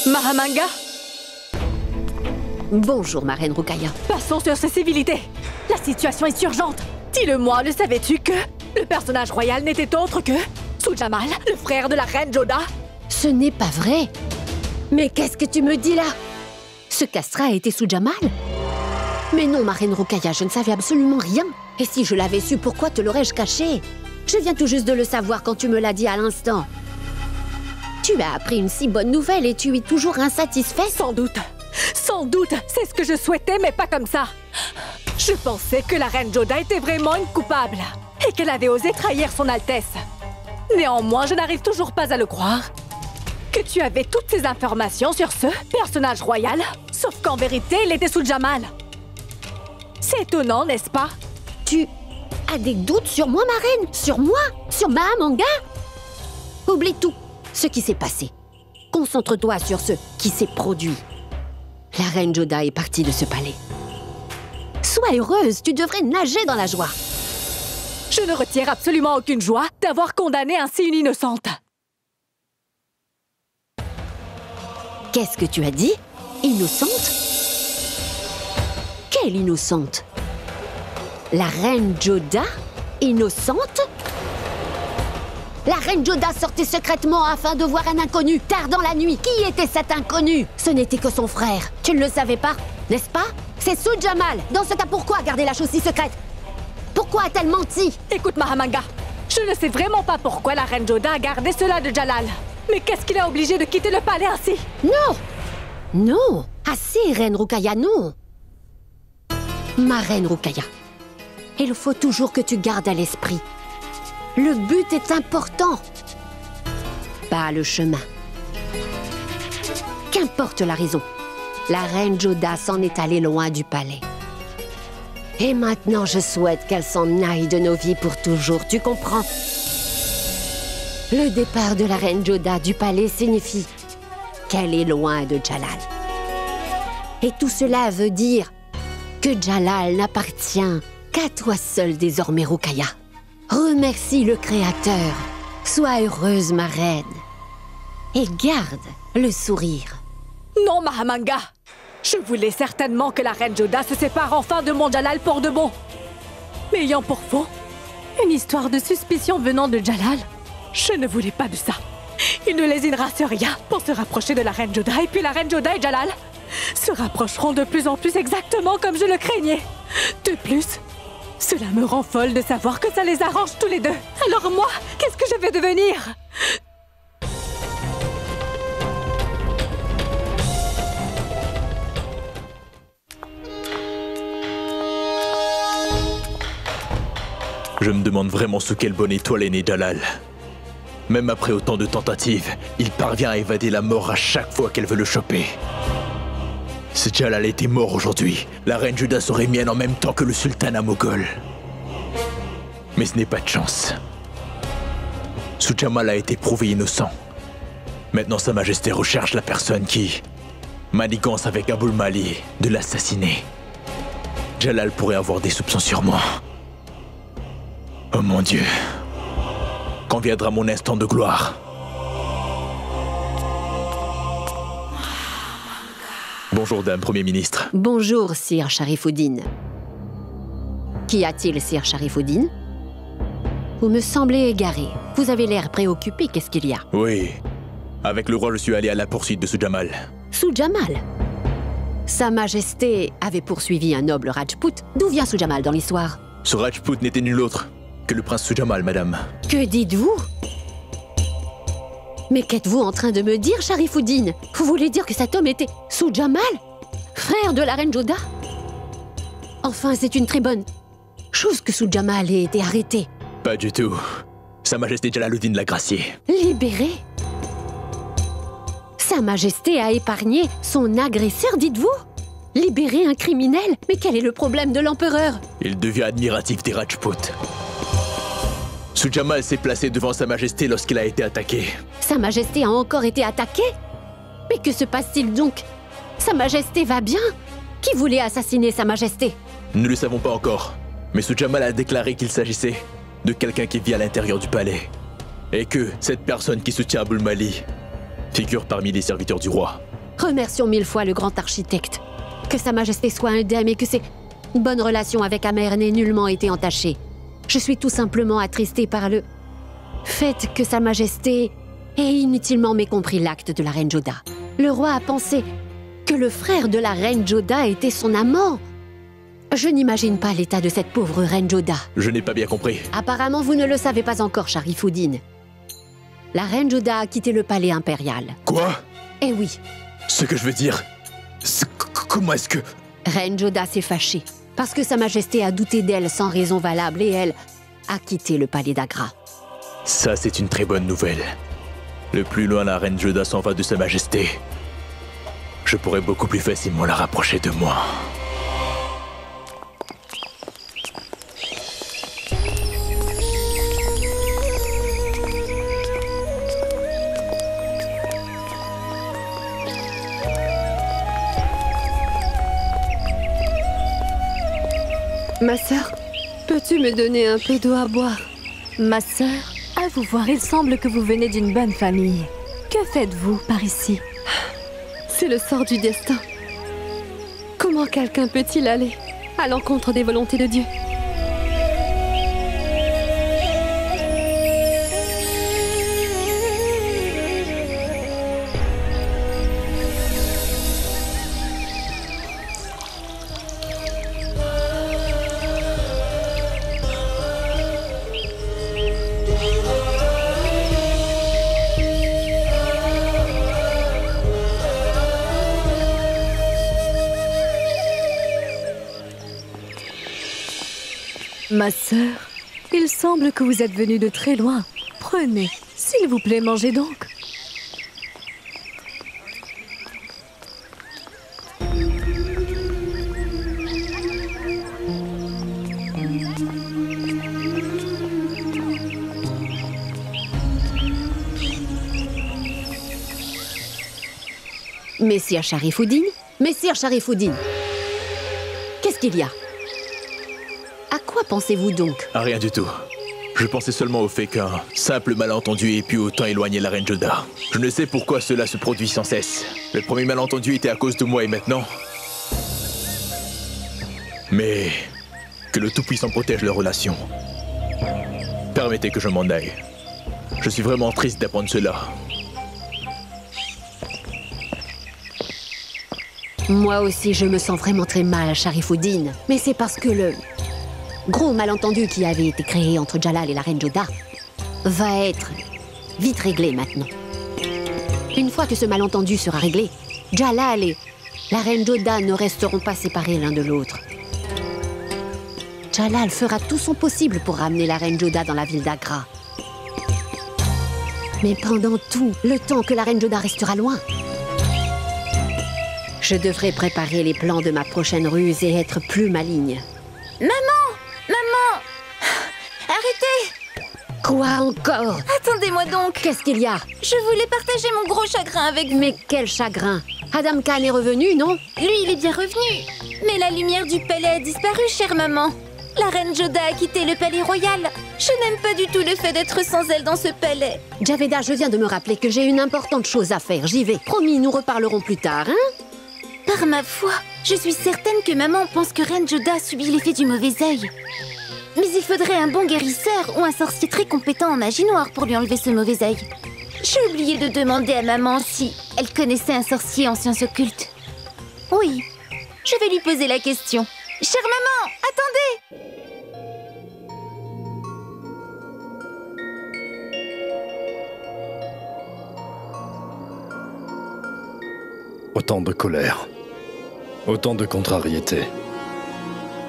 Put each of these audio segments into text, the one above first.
Mahamanga? Bonjour, ma reine Rukaya. Passons sur ces civilités. La situation est urgente. Dis-le-moi, le savais-tu que le personnage royal n'était autre que Sujamal, le frère de la reine Joda? Ce n'est pas vrai. Mais qu'est-ce que tu me dis là? Ce castrat a été Sujamal? Mais non, ma reine Rukaya, je ne savais absolument rien. Et si je l'avais su, pourquoi te l'aurais-je caché? Je viens tout juste de le savoir quand tu me l'as dit à l'instant. Tu as appris une si bonne nouvelle et tu es toujours insatisfait? Sans doute. Sans doute, c'est ce que je souhaitais, mais pas comme ça. Je pensais que la reine Joda était vraiment une coupable et qu'elle avait osé trahir son Altesse. Néanmoins, je n'arrive toujours pas à le croire. Que tu avais toutes ces informations sur ce personnage royal, sauf qu'en vérité, il était Sujamal. C'est étonnant, n'est-ce pas? Tu as des doutes sur moi, ma reine? Sur moi? Sur Mahamanga? Oublie tout ce qui s'est passé. Concentre-toi sur ce qui s'est produit. La reine Joda est partie de ce palais. Sois heureuse, tu devrais nager dans la joie. Je ne retire absolument aucune joie d'avoir condamné ainsi une innocente. Qu'est-ce que tu as dit? Innocente? Quelle innocente? La reine Joda? Innocente? La reine Joda sortait secrètement afin de voir un inconnu, tard dans la nuit. Qui était cet inconnu? Ce n'était que son frère. Tu ne le savais pas, n'est-ce pas? C'est Sujamal. Dans ce cas, pourquoi garder la chose si secrète? Pourquoi a-t-elle menti? Écoute, Mahamanga, je ne sais vraiment pas pourquoi la reine Joda a gardé cela de Jalal. Mais qu'est-ce qui l'a obligé de quitter le palais ainsi? Non! Non! Assez, reine Rukaya, non! Ma reine Rukaya, il faut toujours que tu gardes à l'esprit. Le but est important, pas le chemin. Qu'importe la raison, la reine Joda s'en est allée loin du palais. Et maintenant, je souhaite qu'elle s'en aille de nos vies pour toujours, tu comprends? Le départ de la reine Joda du palais signifie qu'elle est loin de Jalal. Et tout cela veut dire que Jalal n'appartient qu'à toi seule désormais, Rukaya. Remercie le Créateur. Sois heureuse, ma reine. Et garde le sourire. Non, Mahamanga. Je voulais certainement que la reine Joda se sépare enfin de mon Jalal pour de bon. Mais ayant pour faux une histoire de suspicion venant de Jalal, je ne voulais pas de ça. Il ne lésinera sur rien pour se rapprocher de la reine Joda, et puis la reine Joda et Jalal se rapprocheront de plus en plus exactement comme je le craignais. De plus, cela me rend folle de savoir que ça les arrange tous les deux. Alors moi, qu'est-ce que je vais devenir? Je me demande vraiment sous quelle bonne étoile est né Jalal. Même après autant de tentatives, il parvient à évader la mort à chaque fois qu'elle veut le choper. Si Jalal était mort aujourd'hui, la reine Joda serait mienne en même temps que le sultanat moghol. Mais ce n'est pas de chance. Sujamal a été prouvé innocent. Maintenant, Sa Majesté recherche la personne qui manigance avec Abul Mali de l'assassiner. Jalal pourrait avoir des soupçons sur moi. Oh mon Dieu. Quand viendra mon instant de gloire? Bonjour, Dame Premier ministre. Bonjour, Sir Sharifuddin. Qu'y a-t-il, Sir Sharifuddin? Vous me semblez égaré. Vous avez l'air préoccupé, qu'est-ce qu'il y a? Oui. Avec le roi, je suis allé à la poursuite de Sujamal. Sujamal? Sa Majesté avait poursuivi un noble Rajput. D'où vient Sujamal dans l'histoire? Ce Rajput n'était nul autre que le prince Sujamal, madame. Que dites-vous? Mais qu'êtes-vous en train de me dire, Sharifuddin? Vous voulez dire que cet homme était Sujamal? Frère de la reine Joda? Enfin, c'est une très bonne chose que Sujamal ait été arrêté. Pas du tout. Sa Majesté Jalaluddin l'a gracié. Libéré? Sa Majesté a épargné son agresseur, dites-vous? Libérer un criminel? Mais quel est le problème de l'empereur? Il devient admiratif des Rajputs. Sujamal s'est placé devant Sa Majesté lorsqu'il a été attaqué. Sa Majesté a encore été attaquée? Mais que se passe-t-il donc? Sa Majesté va bien? Qui voulait assassiner Sa Majesté? Nous ne le savons pas encore, mais ce Jamal a déclaré qu'il s'agissait de quelqu'un qui vit à l'intérieur du palais. Et que cette personne qui se tient à Boulmali figure parmi les serviteurs du roi. Remercions 1000 fois le grand architecte. Que Sa Majesté soit indemne et que ses bonnes relations avec Amer n'aient nullement été entachées. Je suis tout simplement attristée par le fait que Sa Majesté ait inutilement mécompris l'acte de la reine Joda. Le roi a pensé que le frère de la reine Joda était son amant. Je n'imagine pas l'état de cette pauvre reine Joda. Je n'ai pas bien compris. Apparemment, vous ne le savez pas encore, Sharifuddin. La reine Joda a quitté le palais impérial. Quoi? Eh oui. Ce que je veux dire... Comment est-ce que... Reine Joda s'est fâchée parce que Sa Majesté a douté d'elle sans raison valable et elle a quitté le palais d'Agra. Ça, c'est une très bonne nouvelle. Le plus loin la reine Joda s'en va de Sa Majesté, je pourrais beaucoup plus facilement la rapprocher de moi. Ma sœur, peux-tu me donner un peu d'eau à boire? Ma sœur, à vous voir, il semble que vous venez d'une bonne famille. Que faites-vous par ici? C'est le sort du destin. Comment quelqu'un peut-il aller à l'encontre des volontés de Dieu? Ma sœur, il semble que vous êtes venue de très loin. Prenez, s'il vous plaît, mangez donc. Messire Sharifuddin? Messire Sharifuddin, qu'est-ce qu'il y a? À quoi pensez-vous donc? À rien du tout. Je pensais seulement au fait qu'un simple malentendu ait pu autant éloigner la reine Joda. Je ne sais pourquoi cela se produit sans cesse. Le premier malentendu était à cause de moi et maintenant... Mais... que le Tout-Puissant protège leurs relations. Permettez que je m'en aille. Je suis vraiment triste d'apprendre cela. Moi aussi, je me sens vraiment très mal, Sharifuddin. Mais c'est parce que le gros malentendu qui avait été créé entre Jalal et la reine Joda va être vite réglé maintenant. Une fois que ce malentendu sera réglé, Jalal et la reine Joda ne resteront pas séparés l'un de l'autre. Jalal fera tout son possible pour ramener la reine Joda dans la ville d'Agra. Mais pendant tout le temps que la reine Joda restera loin, je devrais préparer les plans de ma prochaine ruse et être plus maligne. Maman! Maman! Arrêtez! Quoi encore? Attendez-moi donc! Qu'est-ce qu'il y a? Je voulais partager mon gros chagrin avec vous. Mais quel chagrin! Adam Khan est revenu, non? Lui, il est bien revenu. Mais la lumière du palais a disparu, chère maman. La reine Joda a quitté le palais royal. Je n'aime pas du tout le fait d'être sans elle dans ce palais. Javeda, je viens de me rappeler que j'ai une importante chose à faire. J'y vais. Promis, nous reparlerons plus tard, hein? Par ma foi, je suis certaine que maman pense que reine Joda a subi l'effet du mauvais œil. Mais il faudrait un bon guérisseur ou un sorcier très compétent en magie noire pour lui enlever ce mauvais œil. J'ai oublié de demander à maman si elle connaissait un sorcier en sciences occultes. Oui, je vais lui poser la question. Chère maman, attendez! Autant de colère, autant de contrariété.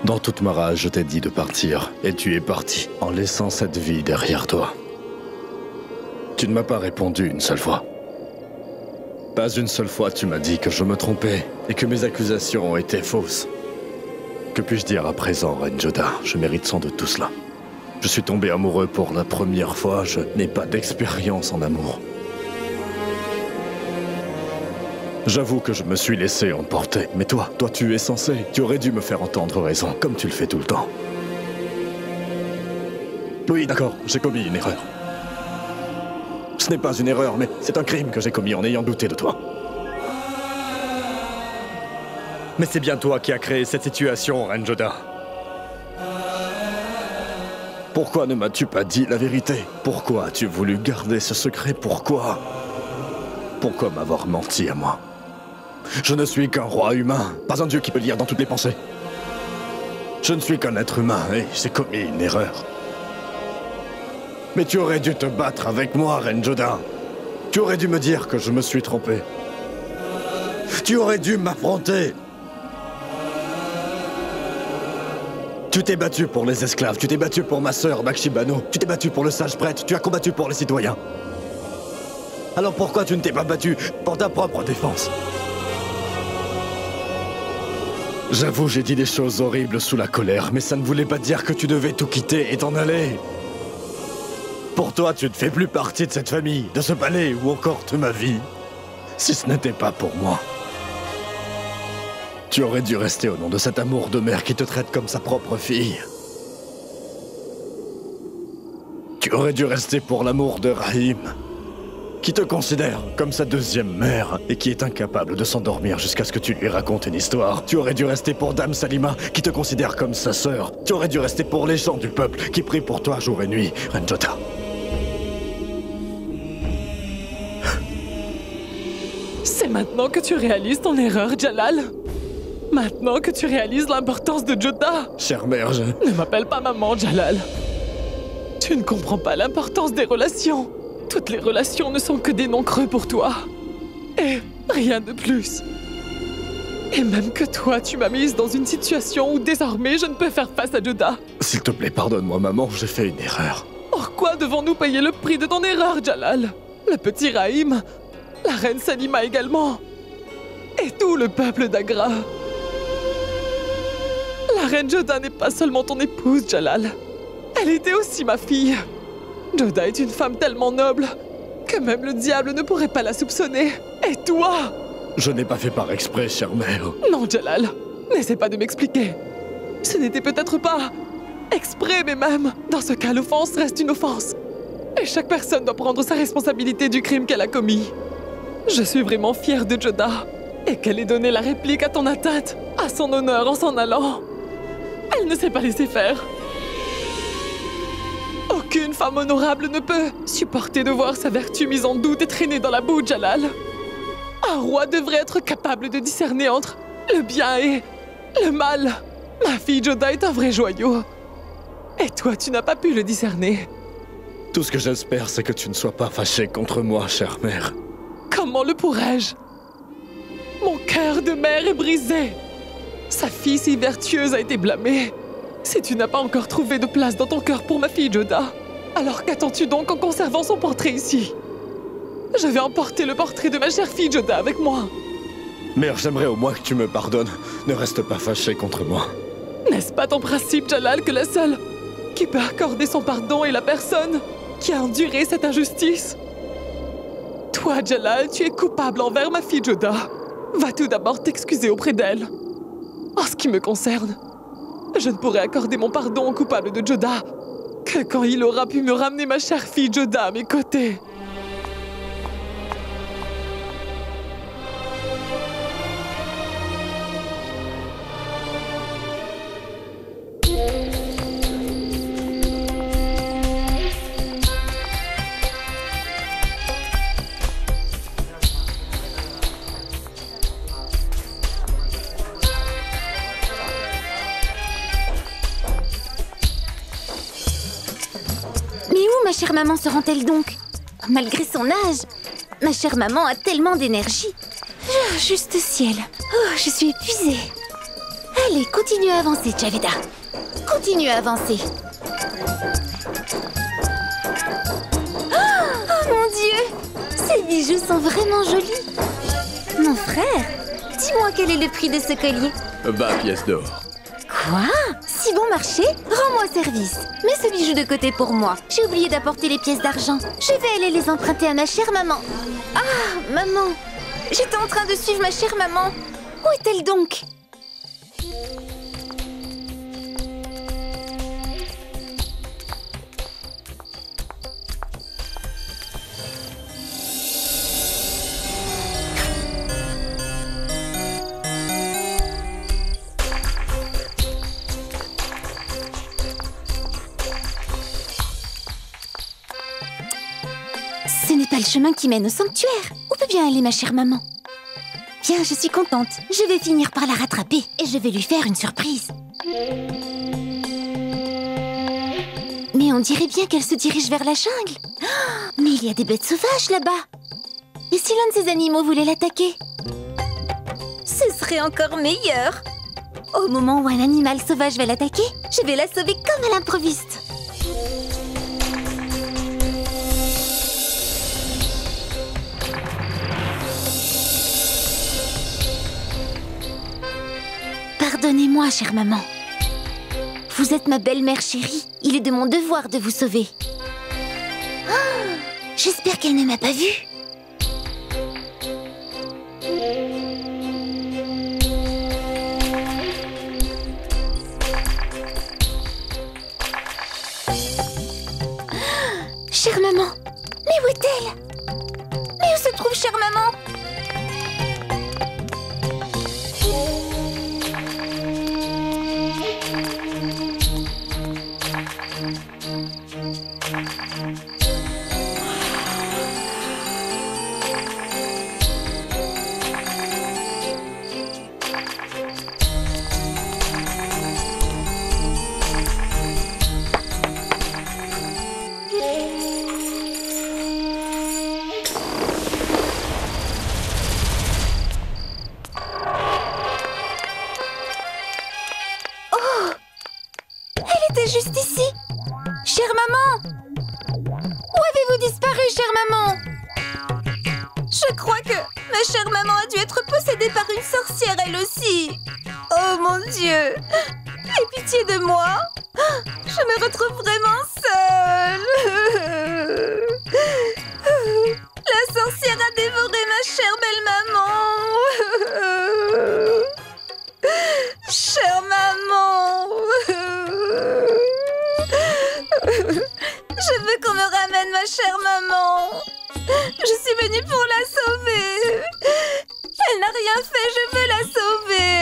Dans toute ma rage, je t'ai dit de partir, et tu es parti, en laissant cette vie derrière toi. Tu ne m'as pas répondu une seule fois. Pas une seule fois tu m'as dit que je me trompais, et que mes accusations étaient fausses. Que puis-je dire à présent, reine Joda? Je mérite sans doute tout cela. Je suis tombé amoureux pour la première fois, je n'ai pas d'expérience en amour. J'avoue que je me suis laissé emporter. Mais toi tu es censé. Tu aurais dû me faire entendre raison, comme tu le fais tout le temps. Oui, d'accord, j'ai commis une erreur. Ce n'est pas une erreur, mais c'est un crime que j'ai commis en ayant douté de toi. Mais c'est bien toi qui as créé cette situation, Ren Joda. Pourquoi ne m'as-tu pas dit la vérité? Pourquoi as-tu voulu garder ce secret? Pourquoi m'avoir menti à moi? Je ne suis qu'un roi humain, pas un dieu qui peut lire dans toutes les pensées. Je ne suis qu'un être humain et j'ai commis une erreur. Mais tu aurais dû te battre avec moi, Ren Joda. Tu aurais dû me dire que je me suis trompé. Tu aurais dû m'affronter. Tu t'es battu pour les esclaves, tu t'es battu pour ma sœur Bakshibano, tu t'es battu pour le sage prêtre, tu as combattu pour les citoyens. Alors pourquoi tu ne t'es pas battu pour ta propre défense? J'avoue, j'ai dit des choses horribles sous la colère, mais ça ne voulait pas dire que tu devais tout quitter et t'en aller. Pour toi, tu ne fais plus partie de cette famille, de ce palais ou encore de ma vie. Si ce n'était pas pour moi. Tu aurais dû rester au nom de cet amour de mère qui te traite comme sa propre fille. Tu aurais dû rester pour l'amour de Rahim, qui te considère comme sa deuxième mère et qui est incapable de s'endormir jusqu'à ce que tu lui racontes une histoire. Tu aurais dû rester pour Dame Salima, qui te considère comme sa sœur. Tu aurais dû rester pour les gens du peuple qui prient pour toi jour et nuit, Ren Joda. C'est maintenant que tu réalises ton erreur, Jalal. Maintenant que tu réalises l'importance de Joda. Chère mère, Ne m'appelle pas maman, Jalal. Tu ne comprends pas l'importance des relations. Toutes les relations ne sont que des noms creux pour toi. Et rien de plus. Et même que toi, tu m'as mise dans une situation où désormais je ne peux faire face à Joda. S'il te plaît, pardonne-moi, maman, j'ai fait une erreur. Pourquoi devons-nous payer le prix de ton erreur, Jalal? Le petit Rahim, la reine Salima également, et tout le peuple d'Agra. La reine Joda n'est pas seulement ton épouse, Jalal. Elle était aussi ma fille. Joda est une femme tellement noble que même le diable ne pourrait pas la soupçonner. Et toi? Je n'ai pas fait par exprès, chère mère. Non, Jalal, n'essaie pas de m'expliquer. Ce n'était peut-être pas exprès, mais même, dans ce cas, l'offense reste une offense. Et chaque personne doit prendre sa responsabilité du crime qu'elle a commis. Je suis vraiment fière de Joda et qu'elle ait donné la réplique à ton atteinte, à son honneur en s'en allant. Elle ne s'est pas laissée faire. Aucune femme honorable ne peut supporter de voir sa vertu mise en doute et traînée dans la boue, Jalal. Un roi devrait être capable de discerner entre le bien et le mal. Ma fille Joda est un vrai joyau. Et toi, tu n'as pas pu le discerner. Tout ce que j'espère, c'est que tu ne sois pas fâchée contre moi, chère mère. Comment le pourrais-je? Mon cœur de mère est brisé. Sa fille si vertueuse a été blâmée. Si tu n'as pas encore trouvé de place dans ton cœur pour ma fille Joda, alors qu'attends-tu donc en conservant son portrait ici? Je vais emporter le portrait de ma chère fille Joda avec moi. Mère, j'aimerais au moins que tu me pardonnes. Ne reste pas fâchée contre moi. N'est-ce pas ton principe, Jalal, que la seule qui peut accorder son pardon est la personne qui a enduré cette injustice? Toi, Jalal, tu es coupable envers ma fille Joda. Va tout d'abord t'excuser auprès d'elle. En ce qui me concerne, je ne pourrai accorder mon pardon au coupable de Joda que quand il aura pu me ramener ma chère fille Joda à mes côtés. Mais où ma chère maman se rend-elle donc? Malgré son âge, ma chère maman a tellement d'énergie. Oh, juste ciel. Oh, je suis épuisée. Allez, continue à avancer, Javeda. Continue à avancer. Oh mon Dieu! Ces bijoux sont vraiment jolis. Mon frère, dis-moi quel est le prix de ce collier? 20 pièces d'or. Quoi? Si bon marché? Rends-moi service. Mets ce bijou de côté pour moi. J'ai oublié d'apporter les pièces d'argent. Je vais aller les emprunter à ma chère maman. Ah, maman! J'étais en train de suivre ma chère maman. Où est-elle donc? Ce n'est pas le chemin qui mène au sanctuaire. Où peut bien aller ma chère maman? Bien, je suis contente. Je vais finir par la rattraper et je vais lui faire une surprise. Mais on dirait bien qu'elle se dirige vers la jungle. Oh, mais il y a des bêtes sauvages là-bas. Et si l'un de ces animaux voulait l'attaquer? Ce serait encore meilleur. Au moment où un animal sauvage va l'attaquer, je vais la sauver comme à l'improviste. Pardonnez-moi, chère maman. Vous êtes ma belle-mère chérie. Il est de mon devoir de vous sauver. Oh, j'espère qu'elle ne m'a pas vue. Chère maman, mais où est-elle? Mais où se trouve chère maman? Juste ici. Chère maman, où avez-vous disparu, chère maman? Je crois que ma chère maman a dû être possédée par une sorcière, elle aussi. Oh mon Dieu, aie pitié de moi. Je me retrouve vraiment seule. La sorcière a dévoré ma chère belle-maman. Chère maman. Je veux qu'on me ramène ma chère maman. Je suis venue pour la sauver. Elle n'a rien fait, je veux la sauver.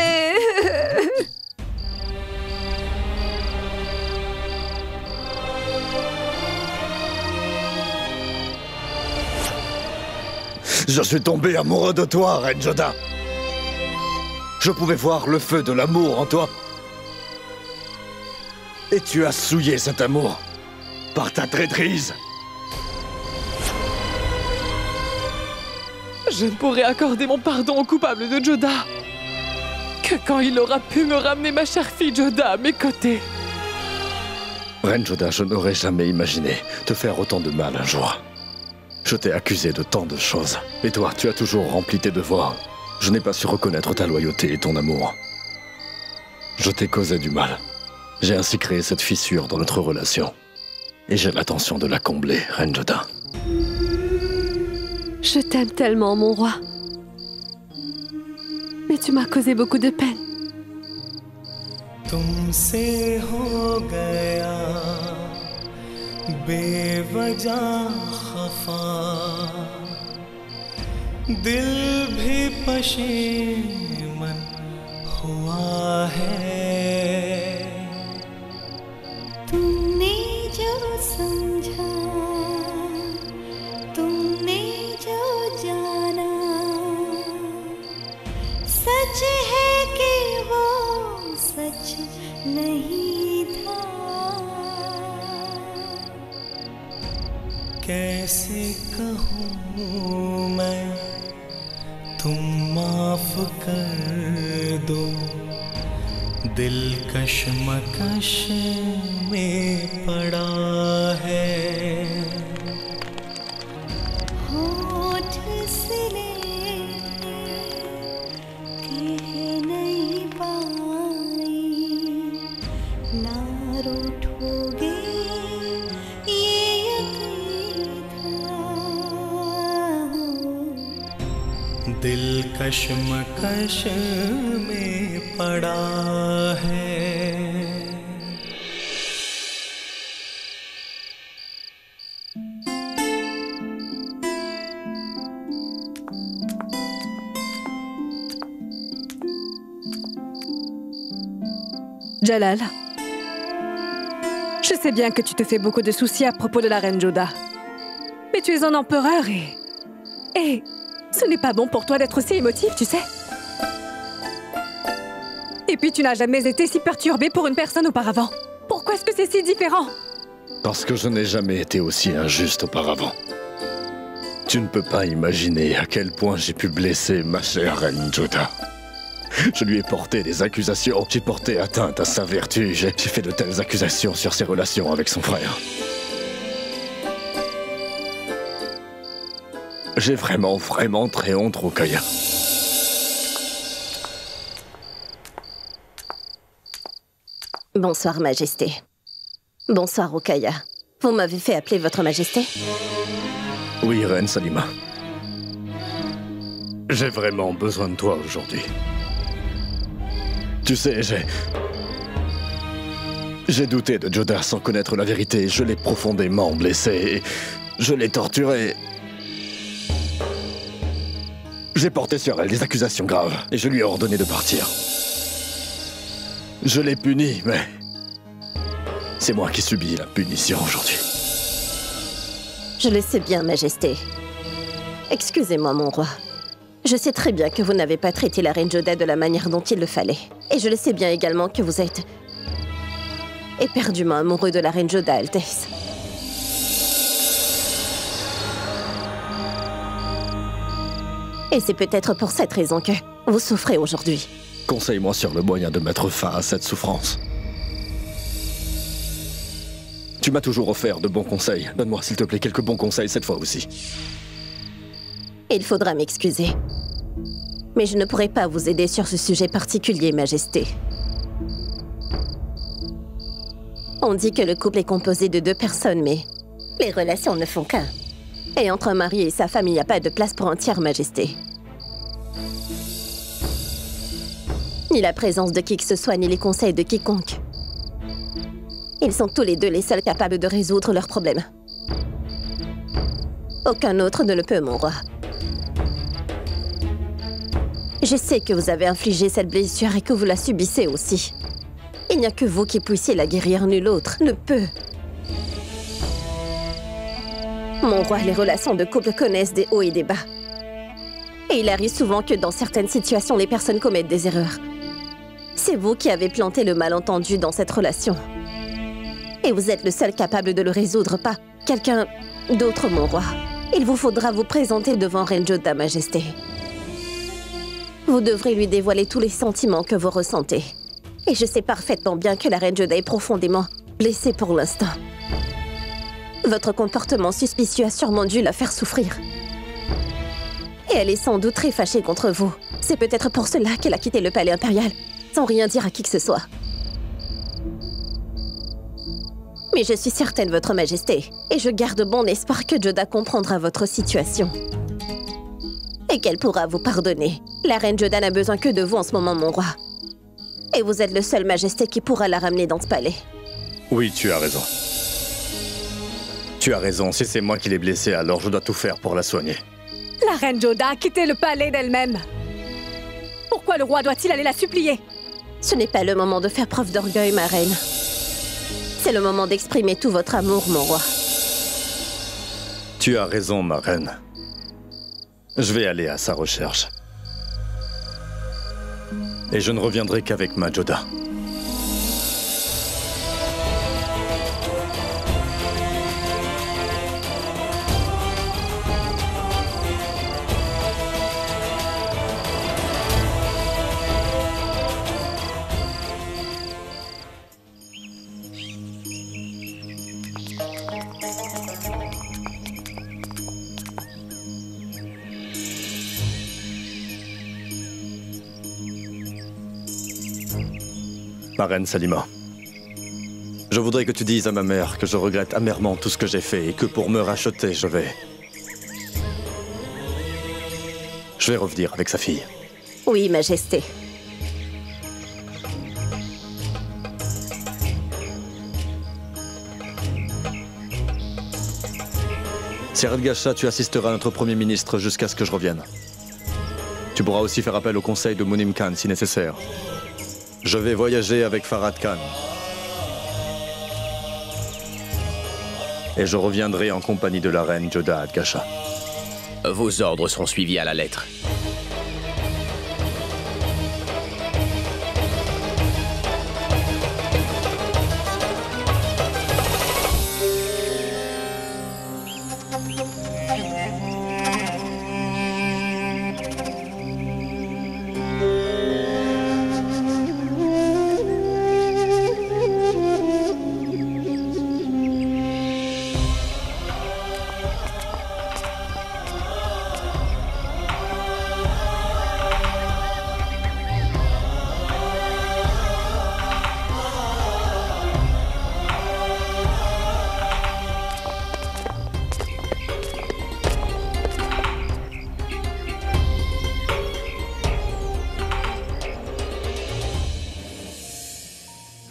Je suis tombé amoureux de toi, Reine Joda. Je pouvais voir le feu de l'amour en toi. Et tu as souillé cet amour par ta traîtrise. Je ne pourrai accorder mon pardon au coupable de Joda que quand il aura pu me ramener ma chère fille Joda à mes côtés. Reine Joda, je n'aurais jamais imaginé te faire autant de mal un jour. Je t'ai accusé de tant de choses. Et toi, tu as toujours rempli tes devoirs. Je n'ai pas su reconnaître ta loyauté et ton amour. Je t'ai causé du mal. J'ai ainsi créé cette fissure dans notre relation. Et j'ai l'intention de la combler, Reine Joda. Je t'aime tellement, mon roi. Mais tu m'as causé beaucoup de peine. तुमसे हो गया बेवजह खफा दिल भी पशेमन हुआ है तुमने जो समझा तुमने जो जाना सच है कि वो सच नहीं था कैसे कहूँ मैं तुम माफ कर दो दिल कशमकश में पड़ा है होठ से लेके कह नहीं पाई ना रूठोगे ये यकीन था दिल कश्मकश में पड़ा है। Jalal, je sais bien que tu te fais beaucoup de soucis à propos de la reine Joda. Mais tu es un empereur et ce n'est pas bon pour toi d'être aussi émotif, tu sais. Et puis tu n'as jamais été si perturbé pour une personne auparavant. Pourquoi est-ce que c'est si différent? Parce que je n'ai jamais été aussi injuste auparavant. Tu ne peux pas imaginer à quel point j'ai pu blesser ma chère reine Joda. Je lui ai porté des accusations, j'ai porté atteinte à sa vertu, j'ai fait de telles accusations sur ses relations avec son frère. J'ai vraiment très honte, Rukaya. Bonsoir, Majesté. Bonsoir, Rukaya. Vous m'avez fait appeler Votre Majesté? Oui, Reine Salima. J'ai vraiment besoin de toi aujourd'hui. Tu sais, j'ai douté de Joda sans connaître la vérité. Je l'ai profondément blessé. Je l'ai torturée. J'ai porté sur elle des accusations graves et je lui ai ordonné de partir. Je l'ai punie, mais c'est moi qui subis la punition aujourd'hui. Je le sais bien, Majesté. Excusez-moi, mon roi. Je sais très bien que vous n'avez pas traité la reine Joda de la manière dont il le fallait. Et je le sais bien également que vous êtes éperdument amoureux de la reine Joda, Altesse. Et c'est peut-être pour cette raison que vous souffrez aujourd'hui. Conseille-moi sur le moyen de mettre fin à cette souffrance. Tu m'as toujours offert de bons conseils. Donne-moi, s'il te plaît, quelques bons conseils cette fois aussi. Il faudra m'excuser. Mais je ne pourrai pas vous aider sur ce sujet particulier, Majesté. On dit que le couple est composé de 2 personnes, mais les relations ne font qu'un. Et entre un mari et sa femme, il n'y a pas de place pour un tiers, Majesté. Ni la présence de qui que ce soit, ni les conseils de quiconque. Ils sont tous les 2 les seuls capables de résoudre leurs problèmes. Aucun autre ne le peut, mon roi. Je sais que vous avez infligé cette blessure et que vous la subissez aussi. Il n'y a que vous qui puissiez la guérir, nul autre ne peut. Mon roi, les relations de couple connaissent des hauts et des bas. Et il arrive souvent que dans certaines situations, les personnes commettent des erreurs. C'est vous qui avez planté le malentendu dans cette relation. Et vous êtes le seul capable de le résoudre, pas quelqu'un d'autre, mon roi. Il vous faudra vous présenter devant Reine Joda, Majesté. Vous devrez lui dévoiler tous les sentiments que vous ressentez. Et je sais parfaitement bien que la Reine Joda est profondément blessée pour l'instant. Votre comportement suspicieux a sûrement dû la faire souffrir. Et elle est sans doute très fâchée contre vous. C'est peut-être pour cela qu'elle a quitté le palais impérial, sans rien dire à qui que ce soit. Mais je suis certaine, Votre Majesté, et je garde bon espoir que Joda comprendra votre situation. Et qu'elle pourra vous pardonner. La reine Joda n'a besoin que de vous en ce moment, mon roi. Et vous êtes le seul Majesté qui pourra la ramener dans ce palais. Oui, tu as raison. Tu as raison, si c'est moi qui l'ai blessée, alors je dois tout faire pour la soigner. La reine Joda a quitté le palais d'elle-même. Pourquoi le roi doit-il aller la supplier? Ce n'est pas le moment de faire preuve d'orgueil, ma reine. C'est le moment d'exprimer tout votre amour, mon roi. Tu as raison, ma reine. Je vais aller à sa recherche. Et je ne reviendrai qu'avec ma Joda. Ma reine Salima, je voudrais que tu dises à ma mère que je regrette amèrement tout ce que j'ai fait et que pour me racheter, je Je vais revenir avec sa fille. Oui, Majesté. Sir Gasha, tu assisteras à notre Premier ministre jusqu'à ce que je revienne. Tu pourras aussi faire appel au conseil de Munim Khan si nécessaire. Je vais voyager avec Farad Khan. Et je reviendrai en compagnie de la reine Jodah Adgasha. Vos ordres seront suivis à la lettre.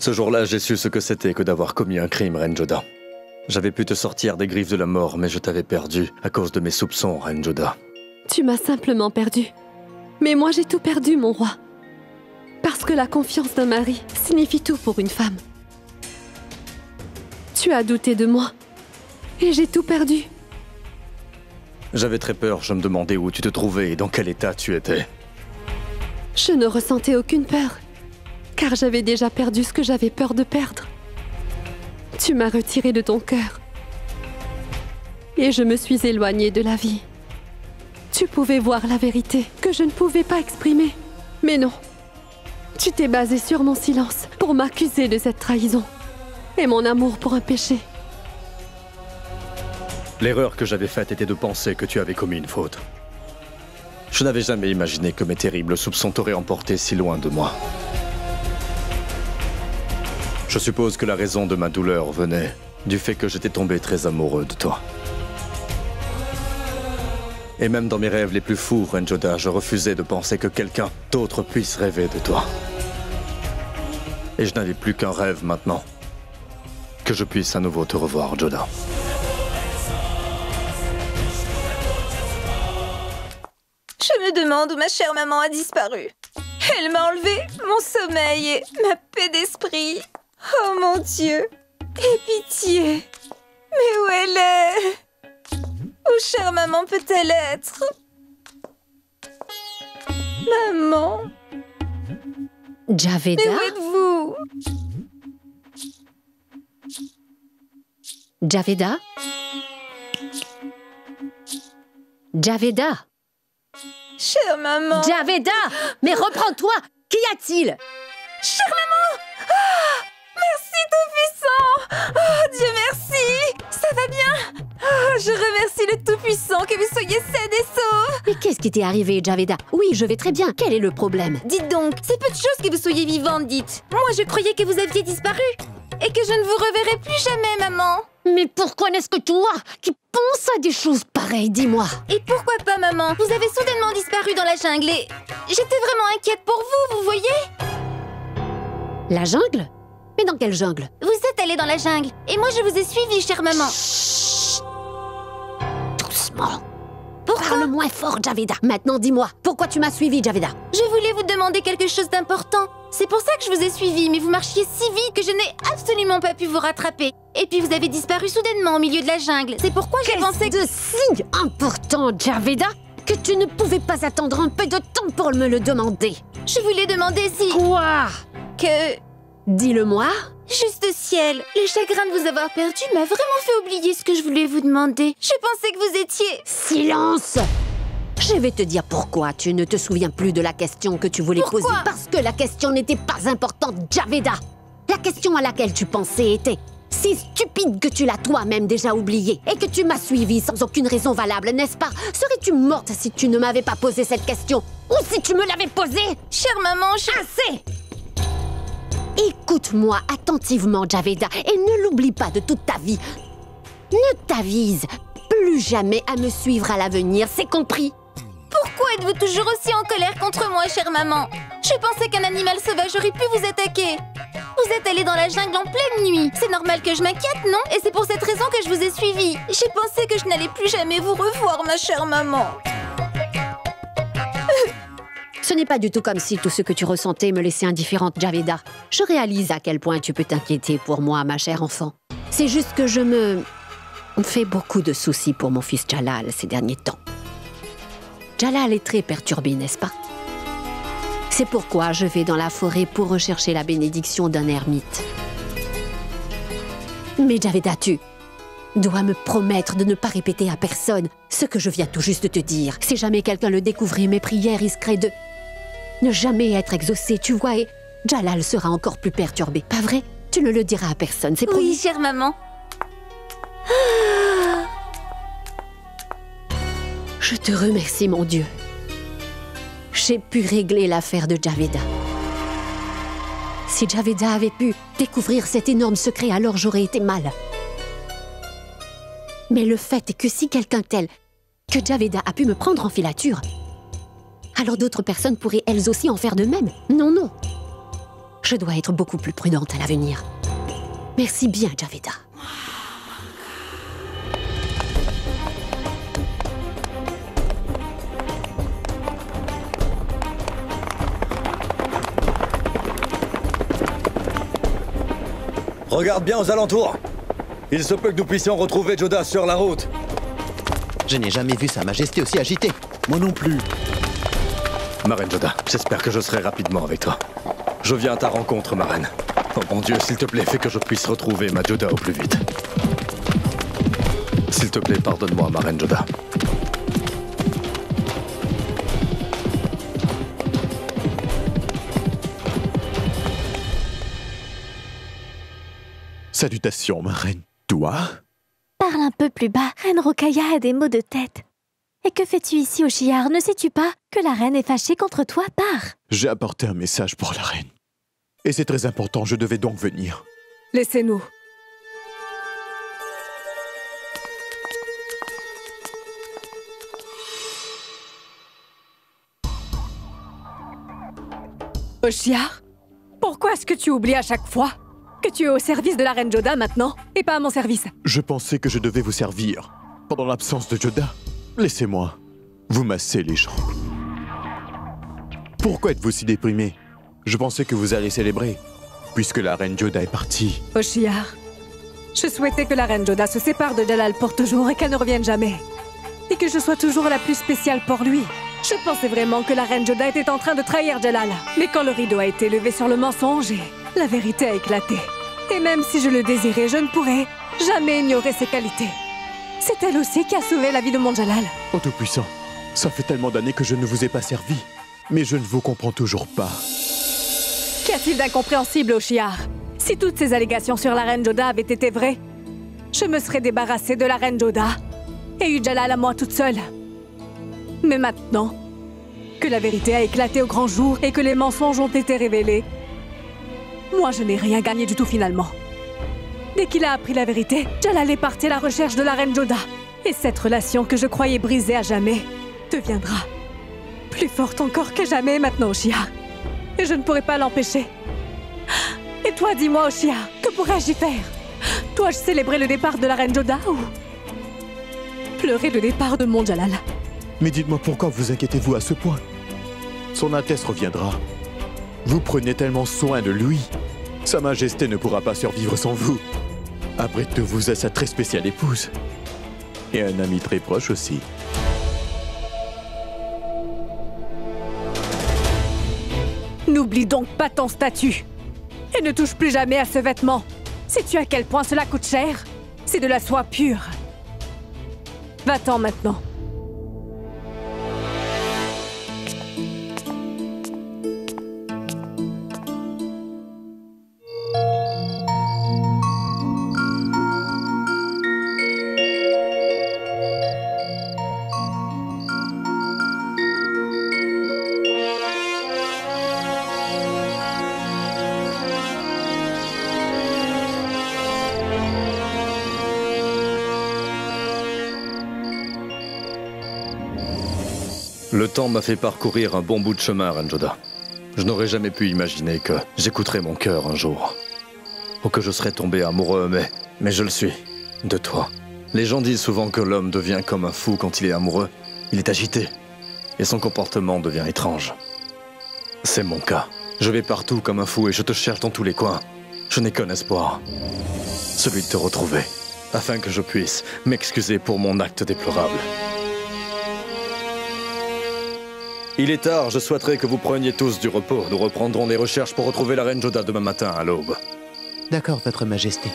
Ce jour-là, j'ai su ce que c'était que d'avoir commis un crime, Reine Jodah. J'avais pu te sortir des griffes de la mort, mais je t'avais perdu à cause de mes soupçons, Reine Jodah. Tu m'as simplement perdu. Mais moi, j'ai tout perdu, mon roi. Parce que la confiance d'un mari signifie tout pour une femme. Tu as douté de moi. Et j'ai tout perdu. J'avais très peur, je me demandais où tu te trouvais et dans quel état tu étais. Je ne ressentais aucune peur. Car j'avais déjà perdu ce que j'avais peur de perdre. Tu m'as retiré de ton cœur. Et je me suis éloignée de la vie. Tu pouvais voir la vérité que je ne pouvais pas exprimer. Mais non. Tu t'es basé sur mon silence pour m'accuser de cette trahison. Et mon amour pour un péché. L'erreur que j'avais faite était de penser que tu avais commis une faute. Je n'avais jamais imaginé que mes terribles soupçons t'auraient emporté si loin de moi. Je suppose que la raison de ma douleur venait du fait que j'étais tombé très amoureux de toi. Et même dans mes rêves les plus fous, Reine Jodah, je refusais de penser que quelqu'un d'autre puisse rêver de toi. Et je n'avais plus qu'un rêve maintenant. Que je puisse à nouveau te revoir, Jodah. Je me demande où ma chère maman a disparu. Elle m'a enlevé mon sommeil et ma paix d'esprit. Oh mon Dieu! Aie pitié! Mais où elle est? Où chère maman peut-elle être? Maman! Javeda? Mais où êtes-vous? Javeda? Javeda? Chère maman! Javeda! Mais reprends-toi! Qu'y a-t-il? Chère maman! Ah! Merci Tout-Puissant! Oh Dieu merci! Ça va bien? Oh, je remercie le Tout-Puissant, que vous soyez saine et sauve! Mais qu'est-ce qui t'est arrivé, Javeda? Oui, je vais très bien. Quel est le problème? Dites donc, c'est peu de choses que vous soyez vivante, dites. Moi, je croyais que vous aviez disparu. Et que je ne vous reverrai plus jamais, maman. Mais pourquoi n'est-ce que toi qui penses à des choses pareilles, dis-moi? Et pourquoi pas, maman? Vous avez soudainement disparu dans la jungle et... J'étais vraiment inquiète pour vous, vous voyez? La jungle? Mais dans quelle jungle? Vous êtes allée dans la jungle. Et moi, je vous ai suivi, chère maman. Chut. Doucement. Pourquoi? Parle moins fort, Javeda. Maintenant, dis-moi, pourquoi tu m'as suivi, Javeda? Je voulais vous demander quelque chose d'important. C'est pour ça que je vous ai suivi, mais vous marchiez si vite que je n'ai absolument pas pu vous rattraper. Et puis vous avez disparu soudainement au milieu de la jungle. C'est pourquoi j'ai pensé que... de signe important, Javeda, que tu ne pouvais pas attendre un peu de temps pour me le demander. Je voulais demander si... Quoi? Que... Dis-le-moi. Juste ciel, le chagrin de vous avoir perdu m'a vraiment fait oublier ce que je voulais vous demander. Je pensais que vous étiez... Silence! Je vais te dire pourquoi tu ne te souviens plus de la question que tu voulais poser. Parce que la question n'était pas importante, Javeda. La question à laquelle tu pensais était si stupide que tu l'as toi-même déjà oubliée et que tu m'as suivi sans aucune raison valable, n'est-ce pas? Serais-tu morte si tu ne m'avais pas posé cette question? Ou si tu me l'avais posée? Chère maman, Assez! Écoute-moi attentivement, Javeda, et ne l'oublie pas de toute ta vie. Ne t'avise plus jamais à me suivre à l'avenir, c'est compris? Pourquoi êtes-vous toujours aussi en colère contre moi, chère maman? Je pensais qu'un animal sauvage aurait pu vous attaquer. Vous êtes allé dans la jungle en pleine nuit. C'est normal que je m'inquiète, non? Et c'est pour cette raison que je vous ai suivi. J'ai pensé que je n'allais plus jamais vous revoir, ma chère maman. Ce n'est pas du tout comme si tout ce que tu ressentais me laissait indifférente, Javeda. Je réalise à quel point tu peux t'inquiéter pour moi, ma chère enfant. C'est juste que je me fais beaucoup de soucis pour mon fils Jalal ces derniers temps. Jalal est très perturbé, n'est-ce pas? C'est pourquoi je vais dans la forêt pour rechercher la bénédiction d'un ermite. Mais Javeda, tu dois me promettre de ne pas répéter à personne ce que je viens tout juste de te dire. Si jamais quelqu'un le découvrait, mes prières risqueraient de ne jamais être exaucées, tu vois, et Jalal sera encore plus perturbé. Pas vrai? Tu ne le diras à personne, c'est promis. Oui, chère maman. Je te remercie, mon Dieu. J'ai pu régler l'affaire de Javeda. Si Javeda avait pu découvrir cet énorme secret, alors j'aurais été mal. Mais le fait est que si quelqu'un tel que Javeda a pu me prendre en filature, alors d'autres personnes pourraient elles aussi en faire de même. Non, non. Je dois être beaucoup plus prudente à l'avenir. Merci bien, Javeda. Regarde bien aux alentours. Il se peut que nous puissions retrouver Joda sur la route. Je n'ai jamais vu Sa Majesté aussi agitée. Moi non plus. Ma reine Joda, j'espère que je serai rapidement avec toi. Je viens à ta rencontre, ma reine. Oh mon Dieu, s'il te plaît, fais que je puisse retrouver ma Joda au plus vite. S'il te plaît, pardonne-moi, ma reine Joda. Salutations, ma reine. Toi? Parle un peu plus bas. Reine Rokaya a des maux de tête. Et que fais-tu ici, Oshiar? Ne sais-tu pas que la reine est fâchée contre toi? Pars. J'ai apporté un message pour la reine. Et c'est très important, je devais donc venir. Laissez-nous. Oshiar, pourquoi est-ce que tu oublies à chaque fois que tu es au service de la reine Joda maintenant, et pas à mon service? Je pensais que je devais vous servir. Pendant l'absence de Joda, laissez-moi vous masser les jambes. Pourquoi êtes-vous si déprimé? Je pensais que vous alliez célébrer, puisque la reine Joda est partie. Oshiar, je souhaitais que la reine Joda se sépare de Jalal pour toujours et qu'elle ne revienne jamais. Et que je sois toujours la plus spéciale pour lui. Je pensais vraiment que la reine Joda était en train de trahir Jalal. Mais quand le rideau a été levé sur le mensonge, la vérité a éclaté. Et même si je le désirais, je ne pourrais jamais ignorer ses qualités. C'est elle aussi qui a sauvé la vie de mon Jalal. Oh Tout-Puissant, ça fait tellement d'années que je ne vous ai pas servi. Mais je ne vous comprends toujours pas. Qu'y a-t-il d'incompréhensible, Oshiar? Si toutes ces allégations sur la reine Joda avaient été vraies, je me serais débarrassée de la reine Joda et eu Jalal à moi toute seule. Mais maintenant que la vérité a éclaté au grand jour et que les mensonges ont été révélés, moi je n'ai rien gagné du tout finalement. Dès qu'il a appris la vérité, Jalal est parti à la recherche de la reine Joda. Et cette relation que je croyais brisée à jamais deviendra plus forte encore que jamais maintenant, Oshiar. Et je ne pourrai pas l'empêcher. Et toi, dis-moi, Oshiar, que pourrais-je y faire? Dois-je célébrer le départ de la reine Joda ou pleurer le départ de mon Jalal? Mais dites-moi pourquoi vous inquiétez-vous à ce point? Son Altesse reviendra. Vous prenez tellement soin de lui. Sa Majesté ne pourra pas survivre sans vous. Après tout, vous êtes sa très spéciale épouse. Et un ami très proche aussi. N'oublie donc pas ton statut. Et ne touche plus jamais à ce vêtement. Sais-tu à quel point cela coûte cher? C'est de la soie pure. Va-t'en maintenant. Le temps m'a fait parcourir un bon bout de chemin, Reine Joda. Je n'aurais jamais pu imaginer que j'écouterais mon cœur un jour. Ou que je serais tombé amoureux, mais je le suis. De toi. Les gens disent souvent que l'homme devient comme un fou quand il est amoureux. Il est agité. Et son comportement devient étrange. C'est mon cas. Je vais partout comme un fou et je te cherche dans tous les coins. Je n'ai qu'un espoir. Celui de te retrouver. Afin que je puisse m'excuser pour mon acte déplorable. Il est tard, je souhaiterais que vous preniez tous du repos. Nous reprendrons les recherches pour retrouver la Reine Joda demain matin à l'aube. D'accord, Votre Majesté.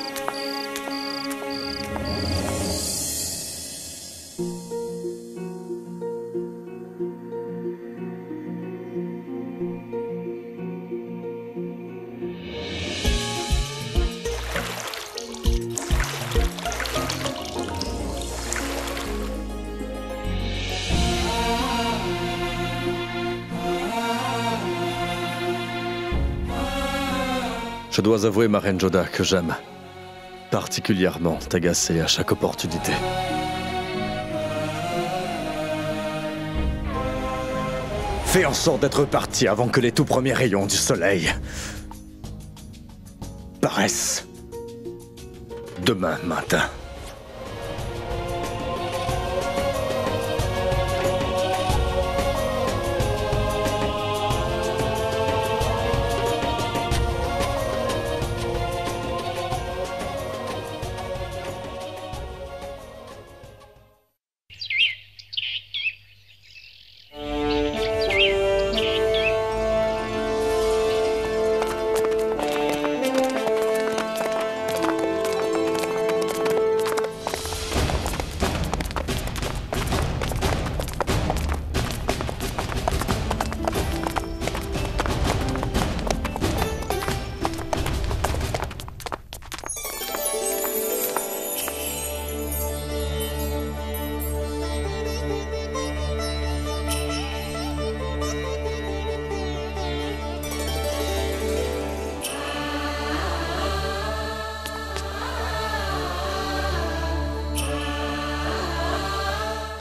Je dois avouer, ma Reine Joda, que j'aime particulièrement t'agacer à chaque opportunité. Fais en sorte d'être parti avant que les tout premiers rayons du soleil paraissent demain matin.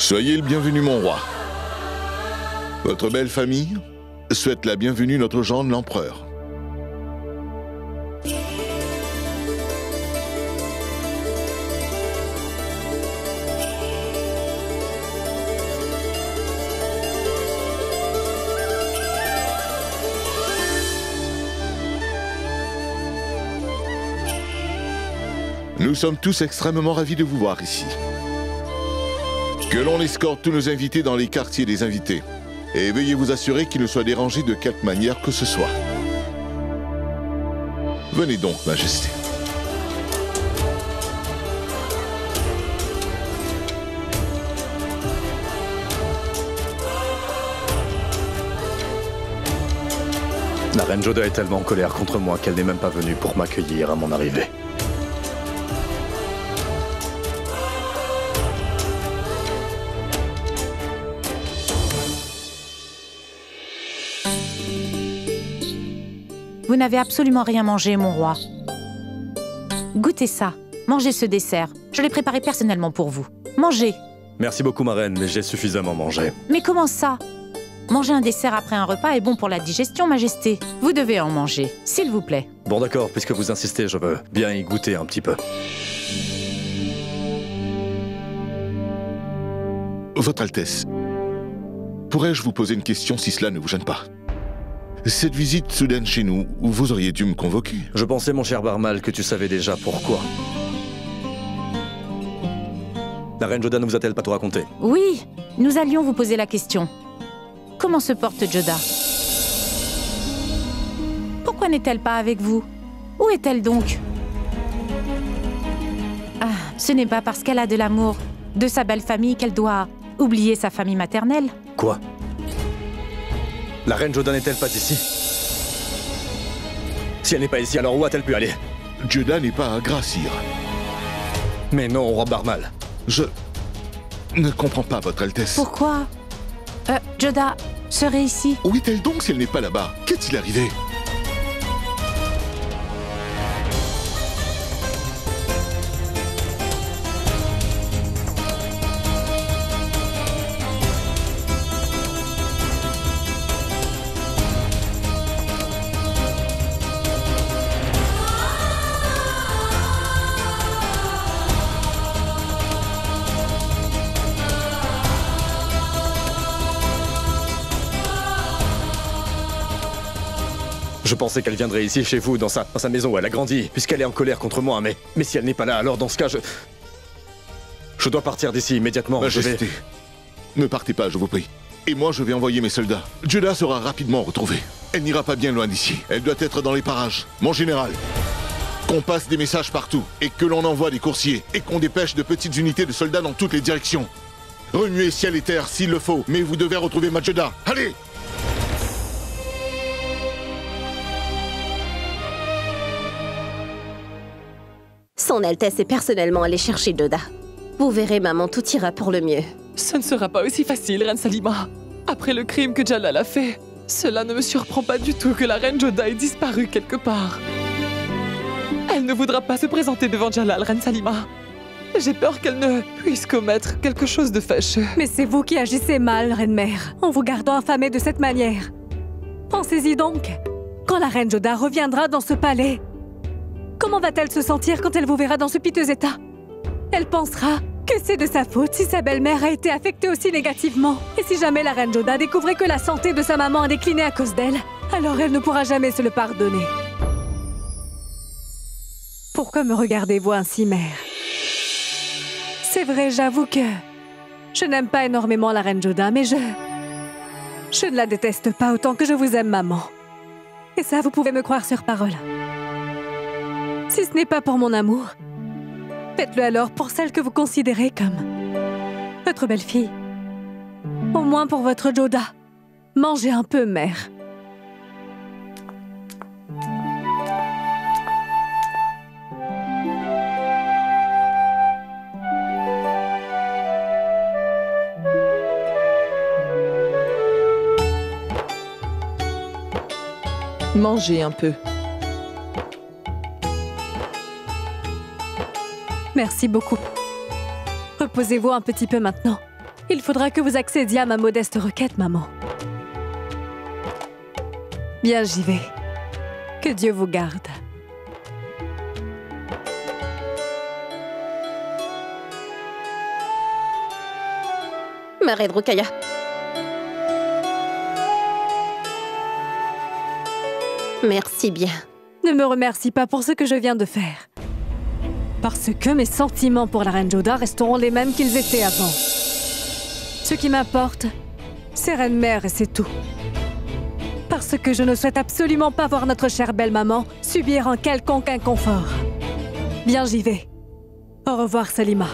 Soyez le bienvenu, mon roi. Votre belle famille souhaite la bienvenue notre gendre l'empereur. Nous sommes tous extrêmement ravis de vous voir ici. Que l'on escorte tous nos invités dans les quartiers des invités. Et veuillez vous assurer qu'ils ne soient dérangés de quelque manière que ce soit. Venez donc, Majesté. La Reine Joda est tellement en colère contre moi qu'elle n'est même pas venue pour m'accueillir à mon arrivée. Vous n'avez absolument rien mangé, mon roi. Goûtez ça. Mangez ce dessert. Je l'ai préparé personnellement pour vous. Mangez. Merci beaucoup, ma reine, mais j'ai suffisamment mangé. Mais comment ça? Manger un dessert après un repas est bon pour la digestion, Majesté. Vous devez en manger, s'il vous plaît. Bon, d'accord, puisque vous insistez, je veux bien y goûter un petit peu. Votre Altesse, pourrais-je vous poser une question si cela ne vous gêne pas? Cette visite soudaine chez nous, vous auriez dû me convoquer. Je pensais, mon cher Barmal, que tu savais déjà pourquoi. La Reine Joda ne vous a-t-elle pas tout raconté? Oui, nous allions vous poser la question. Comment se porte Joda? Pourquoi n'est-elle pas avec vous? Où est-elle donc? Ah, ce n'est pas parce qu'elle a de l'amour de sa belle famille qu'elle doit oublier sa famille maternelle. Quoi? La Reine Joda n'est-elle pas ici? Si elle n'est pas ici, alors où a-t-elle pu aller? Joda n'est pas à Grassir. Mais non, roi Barmal. Je ne comprends pas, Votre Altesse. Pourquoi Joda serait ici? Où est-elle donc si elle n'est pas là-bas? Qu'est-il arrivé? Je pensais qu'elle viendrait ici, chez vous, dans sa maison où elle a grandi, puisqu'elle est en colère contre moi, mais si elle n'est pas là, alors dans ce cas, je dois partir d'ici immédiatement. Majesté, ne partez pas, je vous prie. Et moi, je vais envoyer mes soldats. Jodah sera rapidement retrouvée. Elle n'ira pas bien loin d'ici. Elle doit être dans les parages. Mon général, qu'on passe des messages partout, et que l'on envoie des coursiers, et qu'on dépêche de petites unités de soldats dans toutes les directions. Remuez ciel et terre s'il le faut, mais vous devez retrouver Jodah. Allez! Son Altesse est personnellement allée chercher Jodah. Vous verrez, maman, tout ira pour le mieux. Ce ne sera pas aussi facile, Reine Salima. Après le crime que Jalal a fait, cela ne me surprend pas du tout que la Reine Jodah ait disparu quelque part. Elle ne voudra pas se présenter devant Jalal, Reine Salima. J'ai peur qu'elle ne puisse commettre quelque chose de fâcheux. Mais c'est vous qui agissez mal, Reine-Mère, en vous gardant affamée de cette manière. Pensez-y donc. Quand la Reine Jodah reviendra dans ce palais, comment va-t-elle se sentir quand elle vous verra dans ce piteux état? Elle pensera que c'est de sa faute si sa belle-mère a été affectée aussi négativement. Et si jamais la Reine Jodah découvrait que la santé de sa maman a décliné à cause d'elle, alors elle ne pourra jamais se le pardonner. Pourquoi me regardez-vous ainsi, mère? C'est vrai, j'avoue que je n'aime pas énormément la Reine Jodah, mais je ne la déteste pas autant que je vous aime, maman. Et ça, vous pouvez me croire sur parole. Si ce n'est pas pour mon amour, faites-le alors pour celle que vous considérez comme votre belle-fille. Au moins pour votre Jodah. Mangez un peu, mère. Mangez un peu. Merci beaucoup. Reposez-vous un petit peu maintenant. Il faudra que vous accédiez à ma modeste requête, maman. Bien, j'y vais. Que Dieu vous garde. Ma reine Rukaya. Merci bien. Ne me remercie pas pour ce que je viens de faire. Parce que mes sentiments pour la Reine Jodah resteront les mêmes qu'ils étaient avant. Ce qui m'importe, c'est Reine-Mère et c'est tout. Parce que je ne souhaite absolument pas voir notre chère belle-maman subir un quelconque inconfort. Bien, j'y vais. Au revoir, Salima.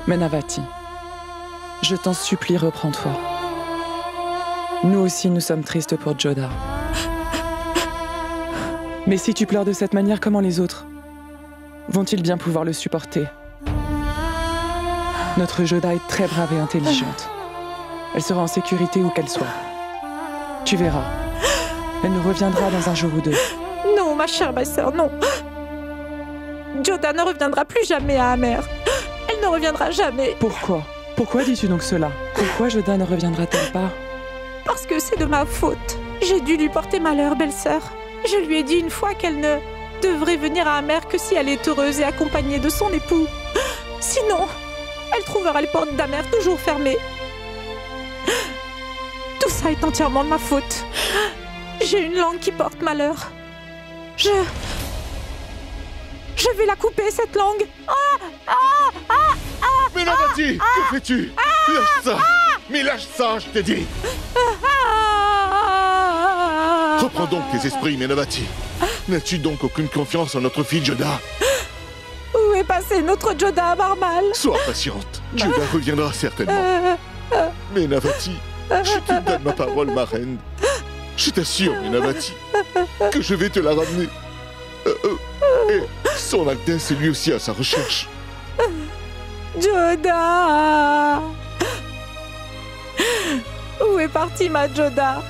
Menavati, je t'en supplie, reprends-toi. Nous aussi, nous sommes tristes pour Jodah. Mais si tu pleures de cette manière, comment les autres vont-ils bien pouvoir le supporter? Notre Jodah est très brave et intelligente. Elle sera en sécurité où qu'elle soit. Tu verras. Elle nous reviendra dans un jour ou deux. Non, ma chère belle-sœur, non. Jodah ne reviendra plus jamais à Amer. Elle ne reviendra jamais. Pourquoi? Pourquoi dis-tu donc cela? Pourquoi Jodah ne reviendra-t-elle pas? Parce que c'est de ma faute. J'ai dû lui porter malheur, belle-sœur. Je lui ai dit une fois qu'elle ne devrait venir à Amer que si elle est heureuse et accompagnée de son époux. Sinon, elle trouvera les portes d'Amer toujours fermées. Tout ça est entièrement de ma faute. J'ai une langue qui porte malheur. Je vais la couper, cette langue. Mais Navati, que fais-tu? Lâche ça. Mais lâche ça, je t'ai dit. Reprends donc tes esprits, Menavati. N'as-tu donc aucune confiance en notre fille Jodah? Où est passé notre Jodah Barmal? Sois patiente. Jodah reviendra certainement. Menavati, je te donne ma parole, ma reine. Je t'assure, Menavati, que je vais te la ramener. Et son Altesse est lui aussi à sa recherche. Jodah! Où est partie ma Jodah?